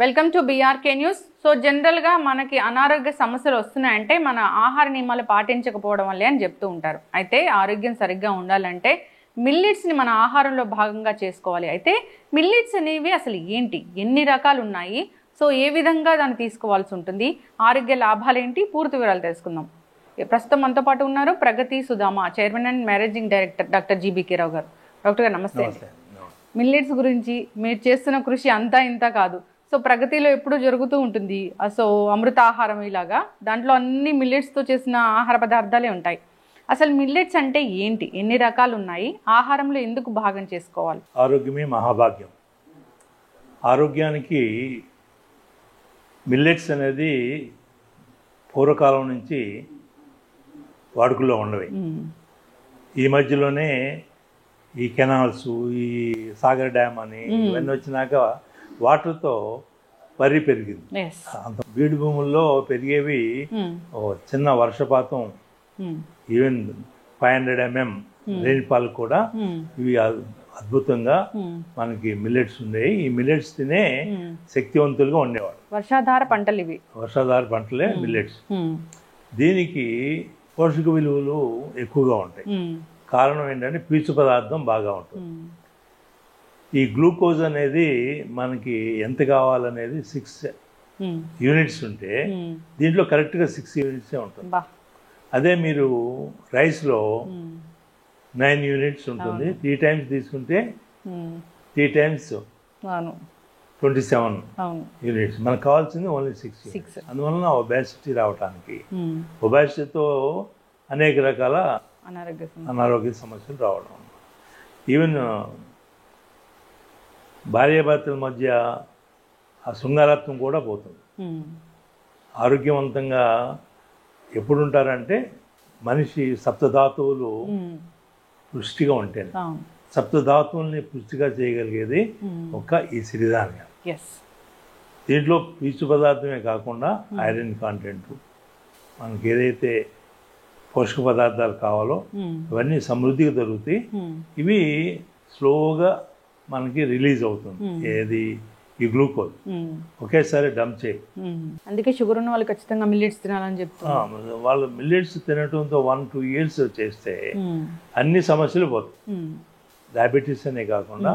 Welcome to BRK news. So జనరల్గా మనకి అనారోగ్య సమస్యలు వస్తున్నాయంటే మన ఆహార నియమాలు పాటించకపోవడం వల్లే అని చెప్తూ ఉంటారు. అయితే ఆరోగ్యం సరిగ్గా ఉండాలంటే మిల్లెట్స్ని మన ఆహారంలో భాగంగా చేసుకోవాలి. అయితే మిల్లెట్స్ అనేవి అసలు ఏంటి, ఎన్ని రకాలు ఉన్నాయి, సో ఏ విధంగా దాన్ని తీసుకోవాల్సి ఉంటుంది, ఆరోగ్య లాభాలు ఏంటి, పూర్తి వివరాలు తెలుసుకుందాం. ప్రస్తుతం మనతో పాటు ఉన్నారు Pragati Sudhama chairman and managing director doctor GBK Rao గారు. డాక్టర్ గారు నమస్తే. మిల్లెట్స్ గురించి మీరు చేస్తున్న కృషి అంతా ఇంత కాదు. సో ప్రగతిలో ఎప్పుడూ జరుగుతూ ఉంటుంది. సో అమృతాహారం ఇలాగా దాంట్లో అన్ని మిల్లెట్స్తో చేసిన ఆహార పదార్థాలే ఉంటాయి. అసలు మిల్లెట్స్ అంటే ఏంటి, ఎన్ని రకాలు ఉన్నాయి, ఆహారంలో ఎందుకు భాగం చేసుకోవాలి? ఆరోగ్యమే మహాభాగ్యం. ఆరోగ్యానికి మిల్లెట్స్ అనేది పూర్వకాలం నుంచి వాడుకలో ఉండవి. ఈ మధ్యలోనే ఈ కెనాల్స్, ఈ సాగర్ డ్యామ్ అని ఇవన్నీ వచ్చినాక వాటర్తో వరి పెరిగింది. అంత బీడు భూముల్లో పెరిగేవి చిన్న వర్షపాతం, ఈవెన్ 500 mm రెయిన్ఫాల్ కూడా ఇవి అద్భుతంగా మనకి మిల్లెట్స్ ఉండేవి. ఈ మిల్లెట్స్ తినే శక్తివంతులుగా ఉండేవాడు. వర్షాధార పంటలు ఇవి, వర్షాధార పంటలే మిల్లెట్స్. దీనికి పోషక విలువలు ఎక్కువగా ఉంటాయి. కారణం ఏంటంటే పీచు పదార్థం బాగా ఉంటుంది. ఈ గ్లూకోజ్ అనేది మనకి ఎంత కావాలనేది 6 యూనిట్స్ ఉంటే దీంట్లో కరెక్ట్గా 6 యూనిట్సే ఉంటుంది. అదే మీరు రైస్లో 9 యూనిట్స్ ఉంటుంది. 3 times తీసుకుంటే 3 times 27 యూనిట్స్. మనకు కావాల్సింది ఓన్లీ 6. అందువలన ఒబేసిటీ రావడానికి, ఒబేసిటీతో అనేక రకాల అనారోగ్య సమస్యలు రావడం, ఈవెన్ భార్యాభర్తల మధ్య ఆ శృంగారత్వం కూడా పోతుంది. ఆరోగ్యవంతంగా ఎప్పుడు ఉంటారంటే మనిషి సప్తధాతువులు పుష్టిగా ఉంటేనే. సప్తధాతువుల్ని పుష్టిగా చేయగలిగేది ఈ సిరిధాన్యాలు. దీంట్లో పీచు పదార్థమే కాకుండా ఐరన్ కాంటెంట్, మనకి ఏదైతే పోషక పదార్థాలు కావాలో ఇవన్నీ సమృద్ధిగా దొరుకుతాయి. ఇవి స్లోగా మనకి రిలీజ్ అవుతుంది. ఏది ఈ గ్లూకోజ్ ఒకేసారి డంప్ చేయి. అందుకే షుగర్ ఉన్న వాళ్ళు ఖచ్చితంగా మిల్లెట్స్ తినాలని చెప్తారు. వాళ్ళు మిల్లెట్స్ తినటంతో 1-2 years చేస్తే అన్ని సమస్యలు పోతాయి. డయాబెటీస్ అనే కాకుండా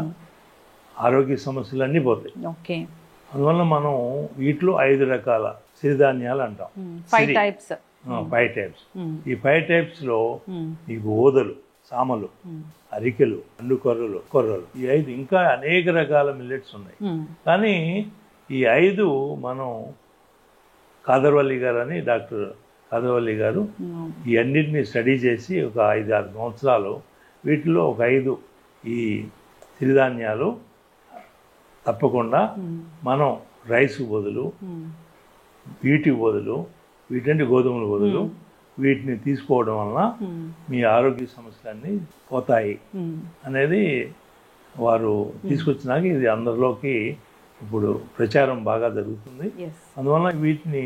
ఆరోగ్య సమస్యలు అన్నీ పోతాయి. అందువల్ల మనం వీటిలో 5 రకాల సిరిధాన్యాలు అంటాం. 5 types. ఈ 5 typesలో మీకు ఓదలు, సామలు, అరికెలు, అండుకొర్రలు, కొర్రలు, ఈ 5 ఇంకా అనేక రకాల మిల్లెట్స్ ఉన్నాయి. కానీ ఈ 5 మనం కాదర్వల్లి గారు అని డాక్టర్ కాదర్వల్లి గారు ఈ అన్నిటినీ స్టడీ చేసి ఒక 5-6 సంవత్సరాలు వీటిలో ఒక 5 ఈ సిరిధాన్యాలు తప్పకుండా మనం రైస్ బదులు, వీటి బదులు, వీటంటే గోధుమల బదులు వీటిని తీసుకోవడం వలన మీ ఆరోగ్య సమస్యలన్నీ పోతాయి అనేది వారు తీసుకొచ్చినాక ఇది అందరిలోకి ఇప్పుడు ప్రచారం బాగా జరుగుతుంది. అందువల్ల వీటిని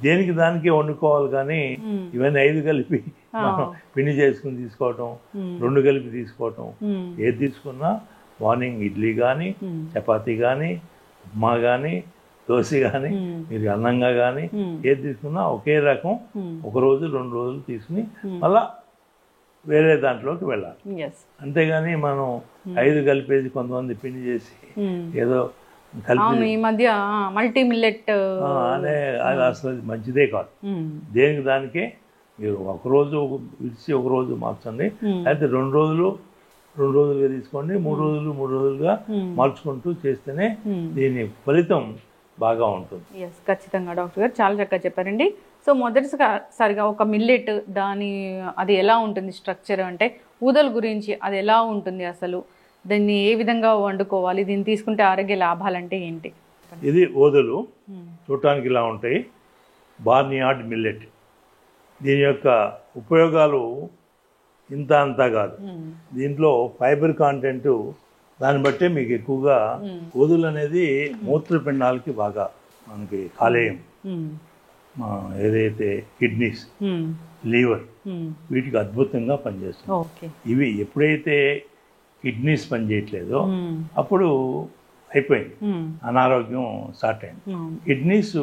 దేనికి దానికే వండుకోవాలి, కానీ ఇవన్నీ 5 కలిపి పిండి చేసుకుని తీసుకోవటం, 2 కలిపి తీసుకోవటం, ఏది తీసుకున్నా మార్నింగ్ ఇడ్లీ కానీ, చపాతీ కానీ, ఉప్మా కానీ, దోశ కానీ, మీరు అన్నంగా కానీ ఏది తీసుకున్నా ఒకే రకం 1 రోజు 2 రోజులు తీసుకుని మళ్ళా వేరే దాంట్లోకి వెళ్ళాలి. అంతేగాని మనం 5 కలిపేసి కొంతమంది పిండి చేసి ఏదో కలిపి ఈ మధ్య మల్టీ మిల్లెట్ అనే అది అసలు మంచిదే కాదు. దేనికి దానికే మీరు 1 రోజు విడిచి 1 రోజు మార్చండి, అయితే 2 రోజులుగా తీసుకోండి, 3 రోజులుగా మార్చుకుంటూ చేస్తేనే దీని ఫలితం బాగా ఉంటుంది. ఖచ్చితంగా డాక్టర్ గారు చాలా చక్కగా చెప్పారండి. సో మొదటిసారిగా ఒక మిల్లెట్ అది ఎలా ఉంటుంది స్ట్రక్చర్, అంటే ఊదల గురించి అది ఎలా ఉంటుంది, అసలు దీన్ని ఏ విధంగా వండుకోవాలి, దీన్ని తీసుకుంటే ఆరోగ్య లాభాలు అంటే ఏంటి? ఇది ఊదలు చూడటానికి ఇలా ఉంటాయి. బార్నియార్డ్ మిల్లెట్, దీని యొక్క ఉపయోగాలు ఇంత అంతా కాదు. దీంట్లో ఫైబర్ కాంటెంట్ దాన్ని బట్టే మీకు ఎక్కువగా ఊదలు అనేది మూత్రపిండాలకి బాగా మనకి కాలేయం, ఏదైతే కిడ్నీస్, లివర్ వీటికి అద్భుతంగా పనిచేస్తుంది. ఇవి ఎప్పుడైతే కిడ్నీస్ పనిచేయట్లేదో అప్పుడు అయిపోయింది, అనారోగ్యం స్టార్ట్ అయింది. కిడ్నీస్,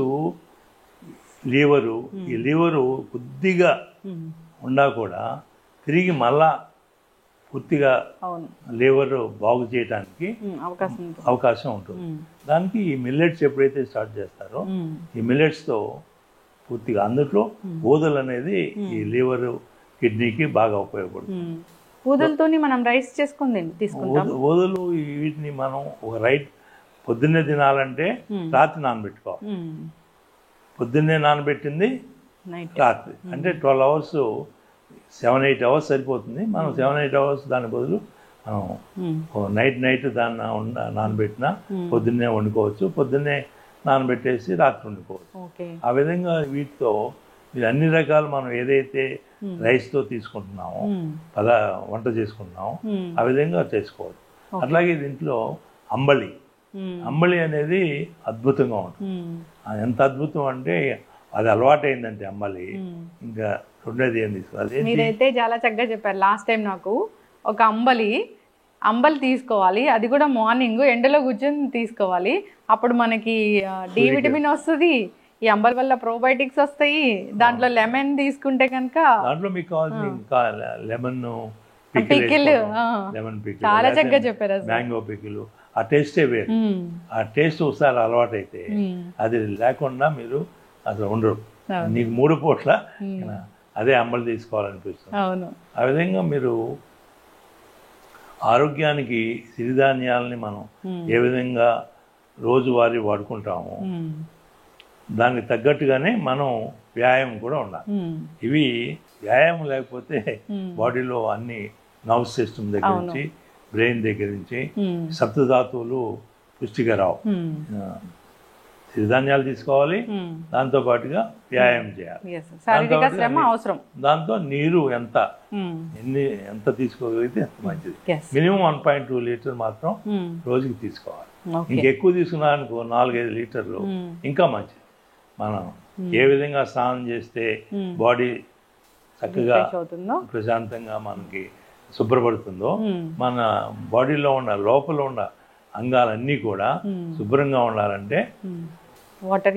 లివరు, ఈ లివరు కొద్దిగా ఉన్నా కూడా తిరిగి మళ్ళా పూర్తిగా లివర్ బాగు చేయడానికి అవకాశం ఉంటుంది. దానికి ఈ మిల్లెట్స్ ఎప్పుడైతే స్టార్ట్ చేస్తారో ఈ మిల్లెట్స్తో పూర్తిగా అందులో ఊదలు అనేది ఈ లివర్ కిడ్నీకి బాగా ఉపయోగపడుతుంది. ఊదలతోని మనం రైస్ చేసుకుని తీసుకుంటాం. ఊదలు వీటిని మనం ఒక పొద్దున్నే తినాలంటే రాత్రి నానబెట్టుకోవాలి. పొద్దున్నే నానబెట్టింది రాత్రి అంటే 12 hours, 7-8 hours సరిపోతుంది. మనం 7-8 hours దాని బదులు మనం నైట్ దాన్ని నానబెట్టినా పొద్దున్నే వండుకోవచ్చు, పొద్దున్నే నానబెట్టేసి రాత్రి వండుకోవచ్చు. ఆ విధంగా వీటితో మీరు అన్ని రకాలు మనం ఏదైతే రైస్తో తీసుకుంటున్నామో వంట చేసుకుంటున్నామో ఆ విధంగా చేసుకోవచ్చు. అట్లాగే దీంట్లో అంబలి అనేది అద్భుతంగా ఉంటుంది. ఎంత అద్భుతం అంటే అది అలవాటైందంటే అంబలి ఇంకా రెండేది ఏం తీసుకోవాలి. మీరైతే చాలా చక్కగా చెప్పారు. లాస్ట్ టైం నాకు ఒక అంబలి తీసుకోవాలి, అది కూడా మార్నింగ్ ఎండలో కూర్చొని తీసుకోవాలి. అప్పుడు మనకి డి విటమిన్ వస్తుంది, ఈ అంబలి వల్ల ప్రోబయోటిక్స్ వస్తాయి. దాంట్లో లెమన్ తీసుకుంటే కనుక దాంట్లో మీకు కావాల్సిన లెమన్ పికిల్, చాలా చక్కగా చెప్పారు. మ్యాంగో పికిల్, ఆ టేస్టే వేరు. ఆ టేస్ట్ ఒకసారి అలవాటైతే అది లేకుండా మీరు అసలు ఉండరు. నీకు 3 పూట్ల అదే అంబలి తీసుకోవాలనిపిస్తుంది. ఆ విధంగా మీరు ఆరోగ్యానికి సిరిధాన్యాలని మనం ఏ విధంగా రోజువారీ వాడుకుంటామో దానికి తగ్గట్టుగానే మనం వ్యాయామం కూడా ఉండాలి. ఇవి వ్యాయామం లేకపోతే బాడీలో అన్ని నర్వ్ సిస్టమ్ దగ్గర నుంచి బ్రెయిన్ దగ్గర నుంచి సప్తధాతువులు పుష్టిగా రావు. సిరిధాన్యాలు తీసుకోవాలి, దాంతో పాటుగా వ్యాయామం చేయాలి. దాంతో నీరు ఎంత తీసుకోగలిగితే అంత మంచిది. మినిమం 1.2 లీటర్ మాత్రం రోజుకి తీసుకోవాలి. ఇంకెక్కువ తీసుకున్నా అనుకో 4-5 లీటర్లు ఇంకా మంచిది. మనం ఏ విధంగా స్నానం చేస్తే బాడీ చక్కగా ప్రశాంతంగా మనకి శుభ్రపడుతుందో మన బాడీలో ఉన్న లోపల ఉన్న అంగాలన్నీ కూడా శుభ్రంగా ఉండాలంటే వాటర్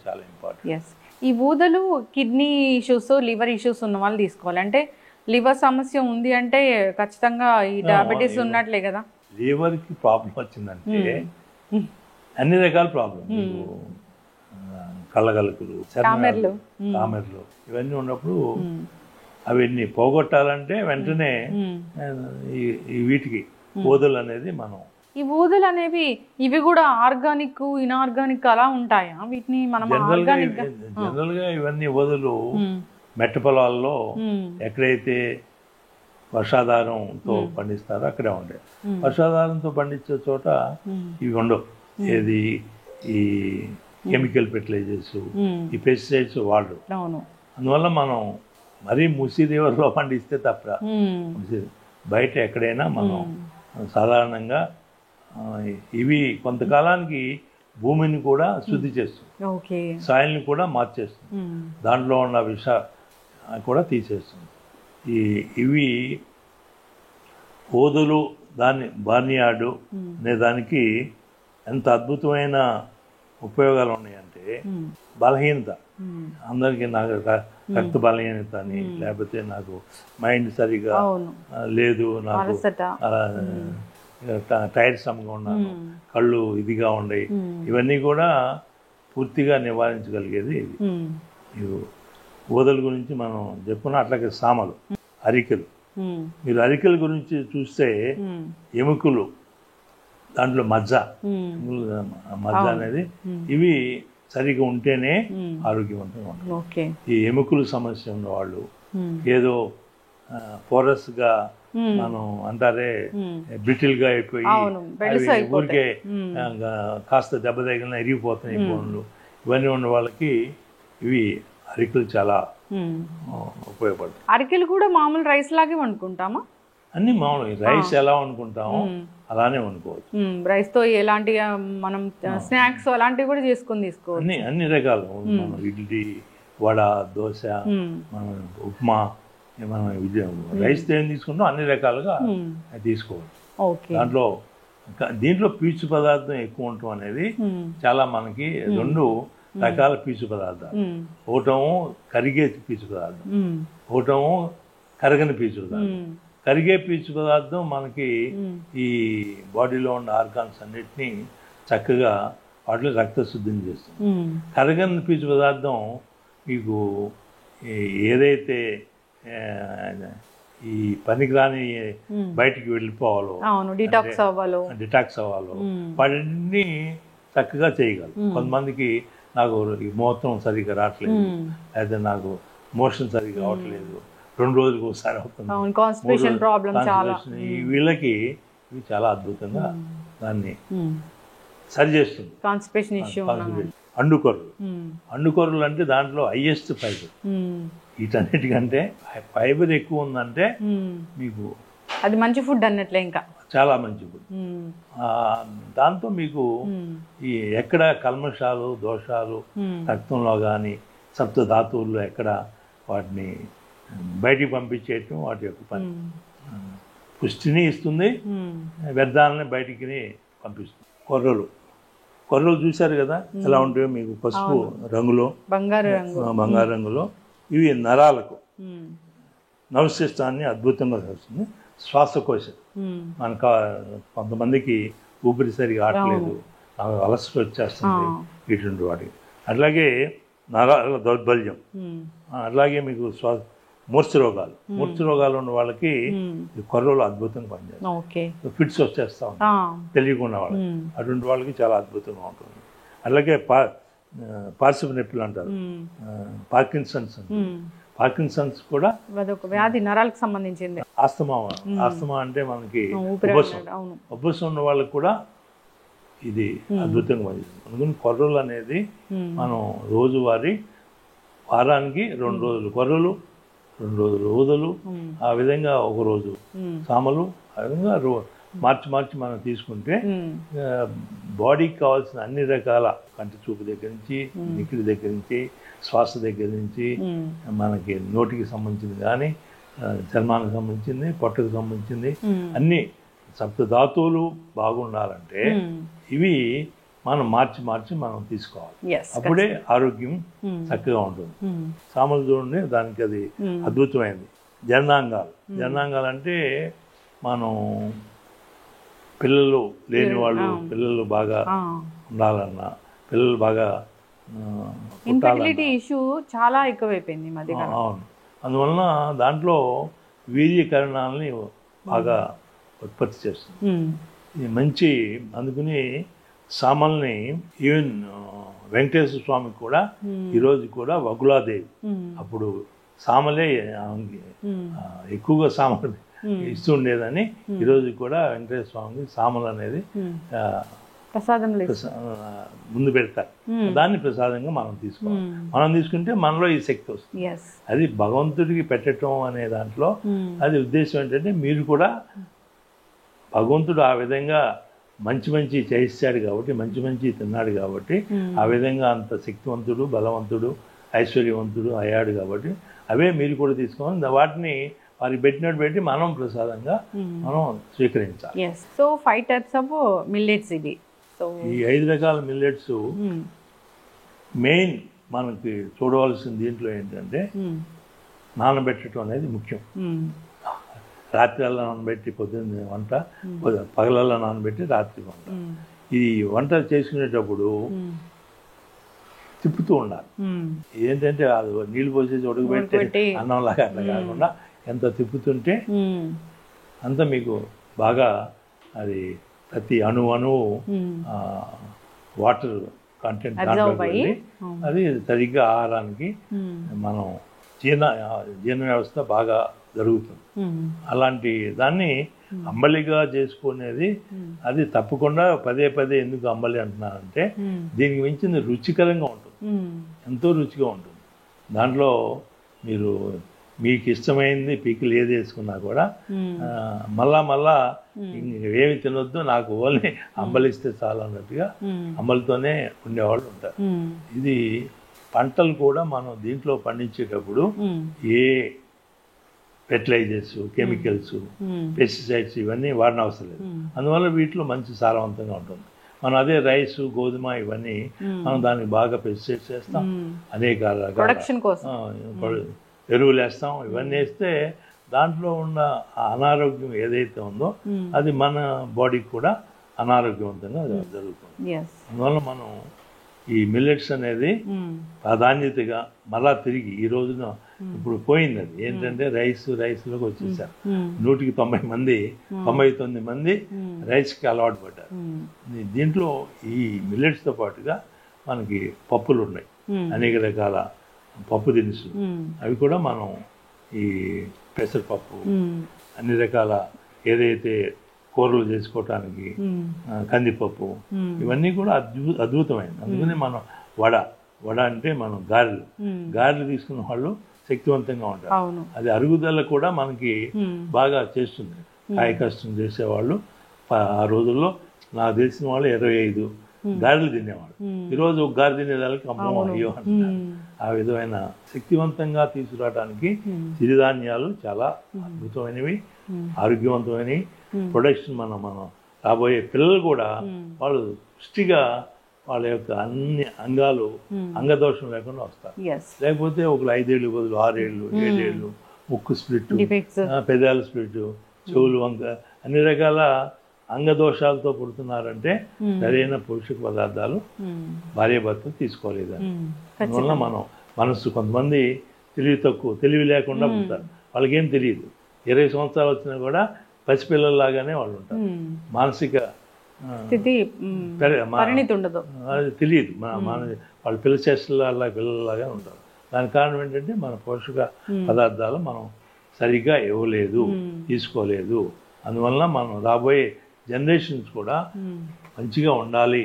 చాలా ఇంపార్టెంట్. ఈ ఊదలు కిడ్నీ ఇష్యూస్, లివర్ ఇష్యూస్ ఉన్న వాళ్ళు తీసుకోవాలి. అంటే లివర్ సమస్య ఉంది అంటే ఖచ్చితంగా ఈ డయాబెటీస్ ఉన్నట్లే కదా. లివర్ కి ప్రాబ్లం వచ్చిందంటే అన్ని రకాల ప్రాబ్లం, కళ్ళగలుకులు, కామెర్లు ఇవన్నీ ఉన్నప్పుడు అవన్నీ పోగొట్టాలంటే వెంటనే ఈ వీటికి ఊదలు అనేది మనం ఈ ఊదలు అనేవి ఇవి కూడా ఆర్గానిక్, ఇన్ఆర్గానిక్ అలా ఉంటాయా? వీటిని మనం జనరల్ గా ఇవన్నీ ఊదలు మెట్ట పొలాల్లో ఎక్కడైతే వర్షాధారంతో పండిస్తారో అక్కడే ఉంటాయి. వర్షాధారంతో పండించే చోట ఇవి ఉండవు. ఏది ఈ కెమికల్ ఫెర్టిలైజర్స్, ఈ పెస్టిసైడ్స్ వాడరు. అందువల్ల మనం మరీ మూసీ రివర్లో పండిస్తే తప్ప బయట ఎక్కడైనా మనం సాధారణంగా ఇవి కొంతకాలానికి భూమిని కూడా శుద్ధి చేస్తుంది, సాయిల్ని కూడా మార్చేస్తుంది, దాంట్లో ఉన్న విష కూడా తీసేస్తుంది. ఇవి ఓదులు దాన్ని బార్నియార్డు అనే దానికి ఎంత అద్భుతమైన ఉపయోగాలు ఉన్నాయంటే బలహీనత, అందరికీ నాకు రక్త బలహీనత అని, లేకపోతే నాకు మైండ్ సరిగా లేదు, నాకు టైర్సమ్గా ఉన్నాను, కళ్ళు ఇదిగా ఉన్నాయి, ఇవన్నీ కూడా పూర్తిగా నివారించగలిగేది ఇది. ఊదల గురించి మనం చెప్పుకున్నా. అట్లాగే సామలు, అరికెలు. మీరు అరికెల గురించి చూస్తే ఎముకలు, దాంట్లో మజ్జ అనేది ఇవి సరిగా ఉంటేనే ఆరోగ్యవంతంగా ఉంటారు. ఈ ఎముకలు సమస్య ఉన్నవాళ్ళు ఏదో పోరస్ గా మనం అంటారే బ్రిటిల్ గా అయిపోయి ఊరికే కాస్త దెబ్బ తగిలిన ఎరిగిపోతున్నాయి బోన్లు, ఇవన్నీ ఉన్న వాళ్ళకి ఇవి అరికెలు చాలా ఉపయోగపడతాయి. అరికెలు కూడా మామూలు రైస్ లాగే వండుకుంటామా? అన్ని మామూలు రైస్ ఎలా వండుకుంటామో అలానే వండుకోవచ్చు. రైస్ తో ఎలాంటి మనం స్నాక్స్ అలాంటివి కూడా చేసుకొని తీసుకోవచ్చు. అన్ని రకాలు, మనం ఇడ్లీ, వడ, దోశ, మనం ఉప్మా, మనం రైస్ తో ఏం తీసుకుంటాం అన్ని రకాలుగా తీసుకోవచ్చు. దాంట్లో దీంట్లో పీచు పదార్థం ఎక్కువ ఉండటం అనేది చాలా మనకి 2 రకాల పీచు పదార్థాలు. ఒకటేమో కరిగే పీచు పదార్థం, ఒకటేమో కరగని పీచు పదార్థం. కరిగే పీచు పదార్థం మనకి ఈ బాడీలో ఉన్న ఆర్గాన్స్ అన్నిటినీ చక్కగా వాటిలో రక్తశుద్ధిని చేస్తుంది. కరగని పీచు పదార్థం మీకు ఏదైతే ఈ పనికిరాని బయటికి వెళ్ళిపోవాలో, డిటాక్స్ అవ్వాలో వాటిని చక్కగా చేయగలరు. కొంతమందికి నాకు ఈ మూత్రం సరిగ్గా రావట్లేదు, అయితే నాకు మోషన్ సరిగ్గా రావట్లేదు, 2 రోజులకు ఒకసారి అవుతుంది, వీళ్ళకి ఇవి చాలా అద్భుతంగా దాన్ని సరి చేస్తుంది. అండుకొర్రలు అంటే దాంట్లో హైయెస్ట్ ఫైబర్. వీటన్నిటికంటే ఫైబర్ ఎక్కువ ఉందంటే మీకు అది మంచి ఫుడ్ అన్నట్లే, ఇంకా చాలా మంచి ఫుడ్. దాంతో మీకు ఈ ఎక్కడ కల్మషాలు దోషాలు రక్తంలో కానీ సప్త ధాతువుల్లో ఎక్కడ వాటిని బయటికి పంపించేయటం వాటి యొక్క పని. పుష్టిని ఇస్తుంది, వ్యర్థాలని బయటికి పంపిస్తుంది. కొర్రలు చూశారు కదా ఎలా ఉంటాయో, మీకు పసుపు రంగులో, బంగారు రంగులో. ఇవి నరాలకు నవశిష్టాన్ని అద్భుతంగా చేస్తుంది. శ్వాసకోశం మనకు కొంతమందికి ఊపిరి సరిగా ఆడలేదు, అలసట వచ్చేస్తుంది, ఇటువంటి వాటికి. అట్లాగే నరాల దౌర్బల్యం, అట్లాగే మీకు మూర్ఛ రోగాలు ఉన్న వాళ్ళకి కొర్రలు అద్భుతంగా పనిచేస్తాయి. ఫిట్స్ వచ్చేస్తా ఉంటాయి తెలియకుండా వాళ్ళకి, అటువంటి వాళ్ళకి చాలా అద్భుతంగా ఉంటుంది. అలాగే పార్శ్వ నొప్పులు అంటారు, పార్కిన్సన్స్ కూడా వ్యాధి, నరాలకు సంబంధించింది. ఆస్తమా అంటే మనకి ఉబ్బసం ఉన్న వాళ్ళకి కూడా ఇది అద్భుతంగా పనిచేస్తుంది. అందుకని కొర్రలు అనేది మనం రోజువారీ వారానికి 2 రోజులు కొర్రలు, 2 రోజులు ఊదలు, ఆ విధంగా 1 రోజు సామలు, ఆ విధంగా మార్చి మనం తీసుకుంటే బాడీకి కావాల్సిన అన్ని రకాల కంటి చూపు దగ్గర నుంచి, నికిడి దగ్గర నుంచి, శ్వాస దగ్గర నుంచి, మనకి నోటికి సంబంధించింది కానీ చర్మానికి సంబంధించింది, పొట్టకు సంబంధించింది, అన్ని సప్త ధాతువులు బాగుండాలంటే ఇవి మనం మార్చి మనం తీసుకోవాలి. అప్పుడే ఆరోగ్యం చక్కగా ఉంటుంది. సామలు చూడండి, దానికి అది అద్భుతమైనది. జననాంగాలు అంటే మనం పిల్లలు లేని వాళ్ళు, పిల్లలు బాగా ఉండాలన్నా, పిల్లలు బాగా ఇన్ఫర్టిలిటీ ఇష్యూ చాలా ఎక్కువైపోయింది మధ్య. అవును, అందువలన దాంట్లో వీర్యకరణాలని బాగా ఉత్పత్తి చేస్తుంది. ఇది మంచి. అందుకని సామల్ని ఈవెన్ వెంకటేశ్వర స్వామికి కూడా ఈరోజు కూడా వగులాదేవి అప్పుడు సామలే ఎక్కువగా సామలు ఇస్తూ ఉండేదని ఈరోజు కూడా వెంకటేశ్వర స్వామికి సామలు అనేది ముందు పెడతారు. దాన్ని ప్రసాదంగా మనం తీసుకోవాలి. మనం తీసుకుంటే మనలో ఈ శక్తి వస్తుంది. అది భగవంతుడికి పెట్టడం అనే దాంట్లో అది ఉద్దేశం ఏంటంటే మీరు కూడా భగవంతుడు ఆ విధంగా మంచి చేయిస్తాడు కాబట్టి, మంచి తిన్నాడు కాబట్టి, ఆ విధంగా అంత శక్తివంతుడు, బలవంతుడు, ఐశ్వర్యవంతుడు అయ్యాడు కాబట్టి అవే మీరు కూడా తీసుకోవాలి. వాటిని వారికి పెట్టినట్టు పెట్టి మనం ప్రసాదంగా మనం స్వీకరించాలి. సో 5 types ఆఫ్ మిల్లెట్స్ ఇది. ఈ 5 రకాల మిల్లెట్స్ మెయిన్ మనకి చూడవలసిన దీంట్లో ఏంటంటే నానబెట్టడం అనేది ముఖ్యం. రాత్రిలో నానబెట్టి పొద్దున్న వంట, పగలల్లో నానబెట్టి రాత్రి వంట. ఈ వంట చేసుకునేటప్పుడు తిప్పుతూ ఉండాలి. ఏంటంటే అది నీళ్ళు పోసేసి ఉడకబెట్టి అన్నంలాగా అట్లా కాకుండా ఎంత తిప్పుతుంటే అంత మీకు బాగా అది ప్రతి అణువు వాటర్ కంటెంట్ దాంట్లో వెళ్ళి అది సరిగ్గా ఆహారానికి మనం జీర్ణ వ్యవస్థ బాగా జరుగుతుంది. అలాంటి దాన్ని అంబలిగా చేసుకునేది అది తప్పకుండా పదే ఎందుకు అంబలి అంటున్నానంటే దీనికి మించింది రుచికరంగా ఉంటుంది, ఎంతో రుచిగా ఉంటుంది. దాంట్లో మీరు మీకు ఇష్టమైంది పీకిలు ఏది వేసుకున్నా కూడా మళ్ళా ఏమి తినొద్దు, నాకు ఓన్లీ అంబలిస్తే చాలు అన్నట్టుగా అంబలితోనే ఉండేవాళ్ళు ఉంటారు. ఇది పంటలు కూడా మనం దీంట్లో పండించేటప్పుడు ఏ ఫెర్టిలైజర్స్, కెమికల్స్, పెస్టిసైడ్స్ ఇవన్నీ వాడిన అవసరం లేదు. అందువల్ల వీటిలో మంచి సారవంతంగా ఉంటుంది. మనం అదే రైస్, గోధుమ ఇవన్నీ మనం దానికి బాగా పెస్టిసైడ్స్ వేస్తాం, అనేక ప్రొడక్షన్ కోసం ఎరువులు వేస్తాం. ఇవన్నీ వేస్తే దాంట్లో ఉన్న ఆ అనారోగ్యం ఏదైతే ఉందో అది మన బాడీకి కూడా అనారోగ్యవంతంగా జరుగుతుంది. అందువల్ల మనం ఈ మిల్లెట్స్ అనేది ప్రాధాన్యతగా మళ్ళా తిరిగి ఈ రోజున ఇప్పుడు పోయింది. అది ఏంటంటే రైస్లోకి వచ్చేసారు. 100కి 90 మంది 99 మంది రైస్కి అలవాటు పడ్డారు. దీంట్లో ఈ మిల్లెట్స్తో పాటుగా మనకి పప్పులు ఉన్నాయి, అనేక రకాల పప్పు దినుసులు. అవి కూడా మనం ఈ పెసరపప్పు, అన్ని రకాల ఏదైతే కూరలు చేసుకోవటానికి కందిపప్పు, ఇవన్నీ కూడా అద్భుతమైనది. అందుకని మనం వడ అంటే మనం గారెలు తీసుకున్న వాళ్ళు శక్తివంతంగా ఉంటారు. అది అరుగుదల కూడా మనకి బాగా చేస్తుంది. కాయ కష్టం చేసేవాళ్ళు ఆ రోజుల్లో నాకు తెలిసిన వాళ్ళు 25 గారెలు తినేవాళ్ళు. ఈరోజు ఒక గారె తినేదానికి అమ్మో అయ్యో అంటున్నారు. ఆ విధమైన శక్తివంతంగా తీసుకురావడానికి సిరిధాన్యాలు చాలా అద్భుతమైనవి, ఆరోగ్యవంతమైనవి. ప్రొడక్షన్ మనం రాబోయే పిల్లలు కూడా వాళ్ళు పుష్టిగా వాళ్ళ యొక్క అన్ని అంగాలు అంగదోషం లేకుండా వస్తారు. లేకపోతే ఒక 5 ఏళ్ళు బదులు 6 ఏళ్ళు 7 ఏళ్ళు, ముక్కు స్ప్లిట్, పెదాల స్ప్లిట్, చెవులు వంక, అన్ని రకాల అంగదోషాలతో పుడుతున్నారంటే సరైన పోషక పదార్థాలు భార్యాభర్త తీసుకోలేదని. అందువల్ల మనం కొంతమంది తెలివి లేకుండా పుడతారు. వాళ్ళకేం తెలియదు. 20 సంవత్సరాలు వచ్చినా కూడా పసిపిల్లల్లాగానే వాళ్ళు ఉంటారు. మానసిక అది తెలియదు. వాళ్ళు పిల్లలాగా ఉంటారు. దానికి కారణం ఏంటంటే మన పోషక పదార్థాలు మనం సరిగ్గా ఇవ్వలేదు, తీసుకోలేదు. అందువల్ల మనం రాబోయే జనరేషన్స్ కూడా మంచిగా ఉండాలి,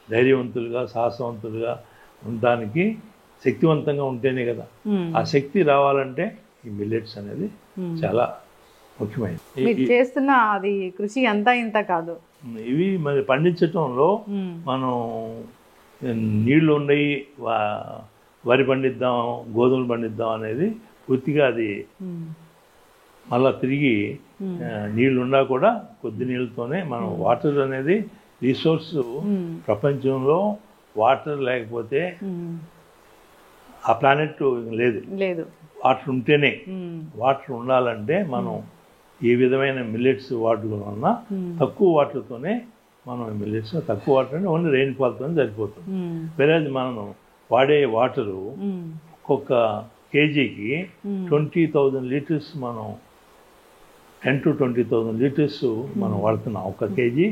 ధైర్యవంతులుగా, సాహసవంతులుగా ఉండడానికి శక్తివంతంగా ఉంటేనే కదా. ఆ శక్తి రావాలంటే ఈ మిల్లెట్స్ అనేది చాలా ముఖ్యమైనది. చేస్తున్న అది కృషి అంతా ఇంత కాదు. ఇవి మరి పండించటంలో మనం నీళ్లు ఉన్నాయి, వరి పండిద్దాం, గోధుమలు పండిద్దాం అనేది పూర్తిగా అది మళ్ళా తిరిగి నీళ్లు ఉన్నా కూడా కొద్ది నీళ్ళతోనే మనం వాటర్ అనేది రిసోర్స్. ప్రపంచంలో వాటర్ లేకపోతే ఆ ప్లానెట్ లేదు. వాటర్ ఉంటేనే. వాటర్ ఉండాలంటే మనం ఈ విధమైన మిల్లెట్స్ వాడుకోవడం వలన తక్కువ వాటర్తోనే మనం మిల్లెట్స్, తక్కువ వాటర్ అంటే ఓన్లీ రెయిన్ఫాల్తోనే సరిపోతుంది. వేరే మనం వాడే వాటరు ఒక్కొక్క కేజీకి 20,000 లీటర్స్, మనం 10 to 20,000 లీటర్స్ మనం వాడుతున్నాం ఒక కేజీ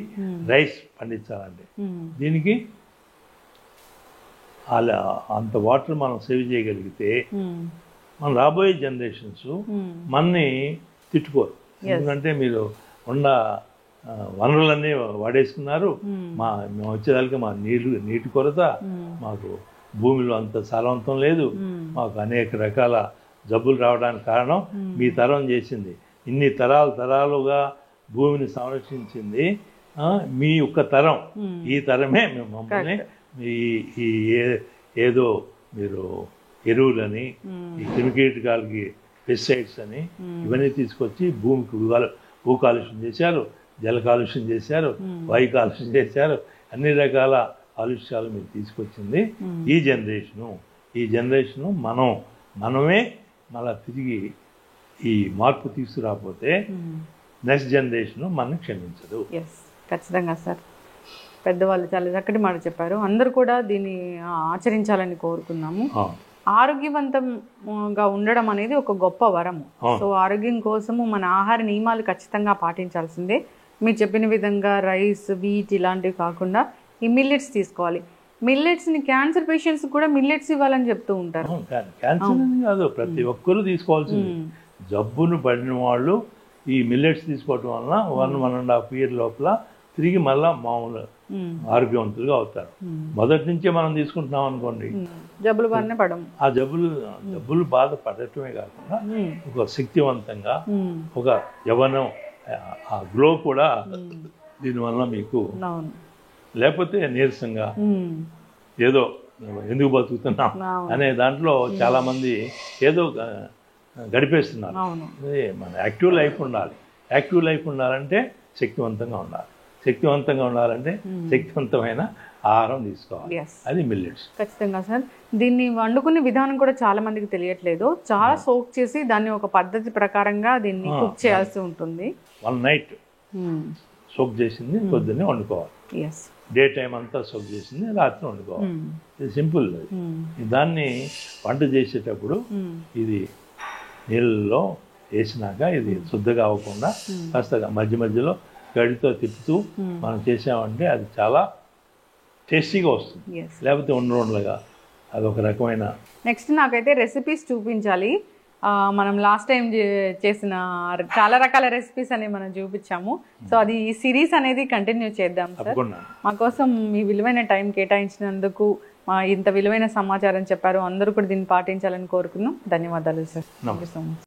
రైస్ పండించాలంటే. దీనికి అలా అంత వాటర్ మనం సేవ్ చేయగలిగితే మన రాబోయే జనరేషన్స్ మనని తిట్టుకోరు. ఎందుకంటే మీరు ఉన్న వనరులన్నీ వాడేసుకున్నారు, మేము వచ్చేదానికి మా నీటి కొరత, మాకు భూమిలో అంత సారవంతం లేదు, మాకు అనేక రకాల జబ్బులు రావడానికి కారణం మీ తరం చేసింది. ఇన్ని తరాలుగా భూమిని సంరక్షించింది మీ యొక్క తరం. ఈ తరమే మమ్మల్ని ఏదో మీరు ఎరువులని, ఈ క్రిమికీటకాలకి పెస్టిసైడ్స్ అని ఇవన్నీ తీసుకొచ్చి భూమికి భూ కాలుష్యం చేశారు, జల కాలుష్యం చేశారు, వాయు కాలుష్యం చేశారు. అన్ని రకాల కాలుష్యాలు మీరు తీసుకొచ్చింది ఈ జనరేషను. మనమే మళ్ళా తిరిగి ఈ మార్పు తీసుకురాకపోతే నెక్స్ట్ జనరేషన్ మనం క్షమించదు. ఖచ్చితంగా సార్, పెద్దవాళ్ళు చాలా చక్కటి మాట చెప్పారు. అందరూ కూడా దీన్ని ఆచరించాలని కోరుకున్నాము. ఆరోగ్యవంతంగా ఉండడం అనేది ఒక గొప్ప వరము. సో ఆరోగ్యం కోసము మన ఆహార నియమాలు ఖచ్చితంగా పాటించాల్సిందే. మీరు చెప్పిన విధంగా రైస్, వీట్ ఇలాంటివి కాకుండా ఈ మిల్లెట్స్ తీసుకోవాలి. మిల్లెట్స్ని క్యాన్సర్ పేషెంట్స్ కూడా మిల్లెట్స్ ఇవ్వాలని చెప్తూ ఉంటారు. క్యాన్సర్ కాదు, ప్రతి ఒక్కరూ తీసుకోవాల్సింది. జబ్బును పడిన వాళ్ళు ఈ మిల్లెట్స్ తీసుకోవటం వలన 1.5 year లోపల తిరిగి మళ్ళా మామూలు ఆరోగ్యవంతులుగా అవుతారు. మొదటి నుంచే మనం తీసుకుంటున్నాం అనుకోండి, జబ్బులు బాగానే పడము. ఆ జబ్బులు బాధ పడటమే కాకుండా ఒక శక్తివంతంగా, ఒక యవ్వనం, ఆ గ్లో కూడా దీనివల్ల మీకు, లేకపోతే నీరసంగా ఏదో ఎందుకు బతుకుతున్నాం అనే దాంట్లో చాలామంది ఏదో గడిపేస్తున్నారు. అవును. అదే మన యాక్టివ్ లైఫ్ ఉండాలి. యాక్టివ్ లైఫ్ ఉండాలంటే శక్తివంతంగా ఉండాలి. శక్తివంతంగా ఉండాలంటే శక్తివంతమైన ఆహారం తీసుకోవాలి. ఎస్, అది మిల్లెట్స్. ఖచ్చితంగా సార్. దీన్ని వండుకునే విధానం కూడా చాలా మందికి తెలియట్లేదు. చాలా సోక్ చేసి దాన్ని ఒక పద్ధతి ప్రకారంగా దీన్ని కుక్ చేయాల్సి ఉంటుంది. 1 నైట్ సోక్ చేసింది పొద్దున్నే వండుకోవాలి. ఎస్, డే టైం అంతా సోక్ చేసింది రాత్రి వండుకోవాలి. ఇది సింపుల్. దాన్ని వంట చేసేటప్పుడు ఇది నీళ్ళలో వేసినాక ఇది శుద్ధగా అవ్వకుండా కాస్త మధ్య మధ్యలో గడితో తిప్పుతూ మనం చేసామంటే అది చాలా టేస్టీగా వస్తుంది. లేకపోతే ఉండలుగా అదొక రకమైన. నెక్స్ట్ నాకైతే రెసిపీస్ చూపించాలి. మనం లాస్ట్ టైం చేసిన చాలా రకాల రెసిపీస్ అనేవి మనం చూపించాము. సో అది ఈ సిరీస్ అనేది కంటిన్యూ చేద్దాం సార్. మా కోసం మీ విలువైన టైం కేటాయించినందుకు, ఇంత విలువైన సమాచారం చెప్పారు. అందరూ కూడా దీన్ని పాటించాలని కోరుకున్నాం. ధన్యవాదాలు sir. Thank you so much.